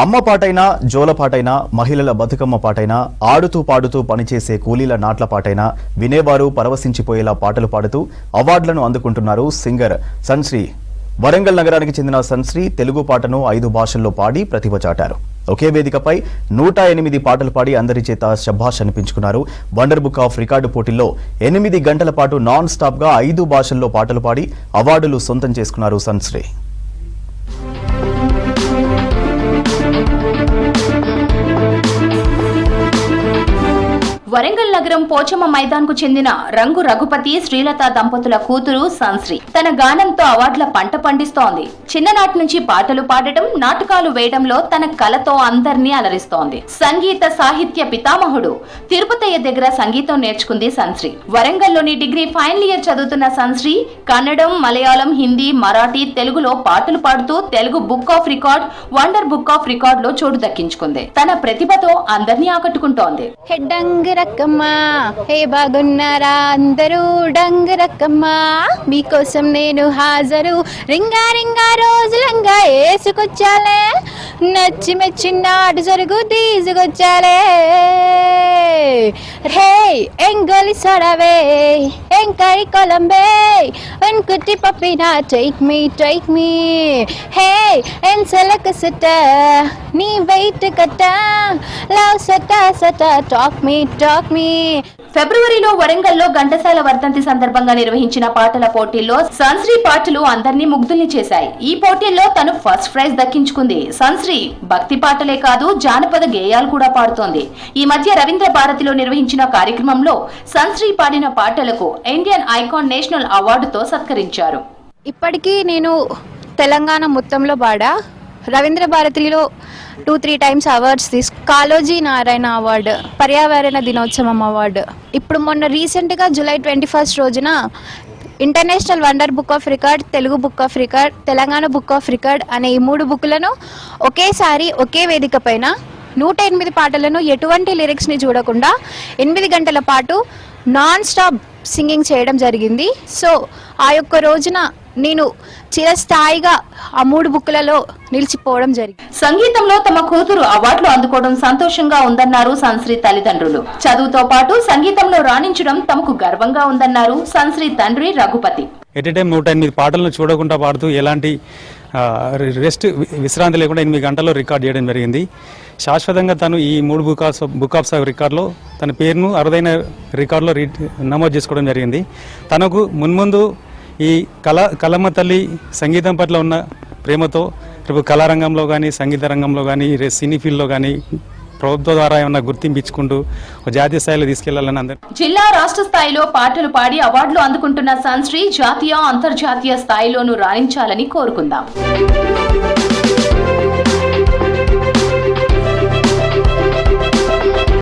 అమ్మ పాటైనా జోలపాటైనా మహిళల బతుకమ్మ పాటైనా ఆడుతూ పాడుతూ పనిచేసే కూలీల నాట్ల పాటైనా వినేవారు పరవశించిపోయేలా పాటలు పాడుతూ అవార్డులను అందుకుంటున్నారు సింగర్ సన్శ్రీ. వరంగల్ నగరానికి చెందిన సన్శ్రీ తెలుగు పాటను 5 భాషల్లో పాడి ప్రతిభ చాటారు. ఒకే వేదికపై 108 పాటలు పాడి అందరి చేత శభాష్ అనిపించుకున్నారు. వండర్ బుక్ ఆఫ్ రికార్డు పోటీల్లో 8 గంటల పాటు నాన్ స్టాప్ గా 5 భాషల్లో పాటలు పాడి అవార్డులు సొంతం చేసుకున్నారు సన్శ్రీ. వరంగల్ నగరం పోచమ్మ మైదాన్ కు చెందిన రంగు రఘుపతి శ్రీలత దంపతుల కూతురు సన్శ్రీ తన గానంతో అవార్డుల పంట పండిస్తోంది. చిన్ననాటి నుంచి పాటలు పాడటం, నాటకాలు వేయడంలో తన కళతో అందరినీ అలరిస్తోంది. సంగీత సాహిత్య పితామహుడు తిరుపతయ్య దగ్గర సంగీతం నేర్చుకుంది సన్శ్రీ. వరంగల్లోని డిగ్రీ ఫైనల్ ఇయర్ చదువుతున్న సన్శ్రీ కన్నడం, మలయాళం, హిందీ, మరాఠీ, తెలుగులో పాటలు పాడుతూ Telugu book of record, wonder book of record లో చోటు దక్కించుకుంది. తన ప్రతిభతో అందరినీ ఆకట్టుకుంటోంది. రక్కమ్మా హే బాగున్నారా అందరూ డంగ్ రక్కమ్మా మీకోసం నేను హాజరు రింగా రింగా రోజులంగా వేసుకొచ్చాలే నచ్చి మెచ్చినాడు జరుగు తీసుకొచ్చాలే హే ఎంగోలి సడవే ఎంకరి కొలంబే ఎన్కుట్టి పప్పినా టేక్ మీ హే ఎన్సలక సట నీ వెయిట్ కట్ట లవ్ సట టాక్ మీ ఫిబ్రవరిలో వరంగల్లో ఘంటసాల వర్ధంతి సందర్భంగా నిర్వహించిన పాటల పోటీల్లో సన్శ్రీ పాటలు అందరినీ ముగ్ధుల్ని చేశాయి. ఈ పోటీల్లో తను ఫస్ట్ ప్రైజ్ దక్కించుకుంది. సన్శ్రీ భక్తి పాటలే కాదు, జానపద గేయాలు కూడా పాడుతోంది. ఈ మధ్య రవీంద్ర భారతిలో నిర్వహించిన కార్యక్రమంలో సన్శ్రీ పాడిన పాటలకు ఇండియన్ ఐకాన్ నేషనల్ అవార్డుతో సత్కరించారు. ఇప్పటికీ నేను తెలంగాణ మొత్తంలో పాడా. రవీంద్ర భారతిలో 2-3 times awards Kaloji Narayana award, పర్యావరణ దినోత్సవం అవార్డు. ఇప్పుడు మొన్న రీసెంట్గా జూలై 21 రోజున international wonder book of record, Telugu book of record, Telangana book of record అనే ఈ 3 బుక్లను ఒకేసారి ఒకే వేదిక పైన 108 పాటలను ఎటువంటి లిరిక్స్ని చూడకుండా 8 గంటల పాటు నాన్ స్టాప్ సింగింగ్ చేయడం జరిగింది. సో ఆ యొక్క రోజున నేను చిరస్థాయిగా ఆ 3 బుక్లలో నిలిచిపోవడం జరిగింది. సంగీతంలో తమ కూతురు అవార్డులు అందుకోవడం సంతోషంగా ఉందన్నారు సన్శ్రీ తల్లిదండ్రులు. చదువుతో పాటు సంగీతంలో రాణించడం తమకు గర్వంగా ఉందన్నారు సన్శ్రీ తండ్రి రఘుపతి. ఎట్ ఏ టైం 108 పాటలను చూడకుండా పాడుతూ ఎలాంటి విశ్రాంతి లేకుండా 8 గంటల్లో రికార్డ్ చేయడం జరిగింది. శాశ్వతంగా తను ఈ 3 బుక్ ఆఫ్ రికార్డులో తన పేరును అరుదైన రికార్డులో నమోదు చేసుకోవడం జరిగింది. తనకు మున్ముందు ఈ కలమ్మ తల్లి సంగీతం పట్ల ఉన్న ప్రేమతో రేపు కళారంగంలో కానీ, సంగీత రంగంలో కానీ, సినీ ఫీల్డ్లో కానీ ప్రభుత్వ ద్వారా ఏమన్నా గుర్తింపు ఇచ్చుకుంటూ జాతీయ స్థాయిలో తీసుకెళ్లాలని అందరూ. జిల్లా, రాష్ట్ర స్థాయిలో పాటలు పాడి అవార్డులు అందుకుంటున్న సన్శ్రీ జాతీయ, అంతర్జాతీయ స్థాయిలోనూ రాణించాలని కోరుకుందాం.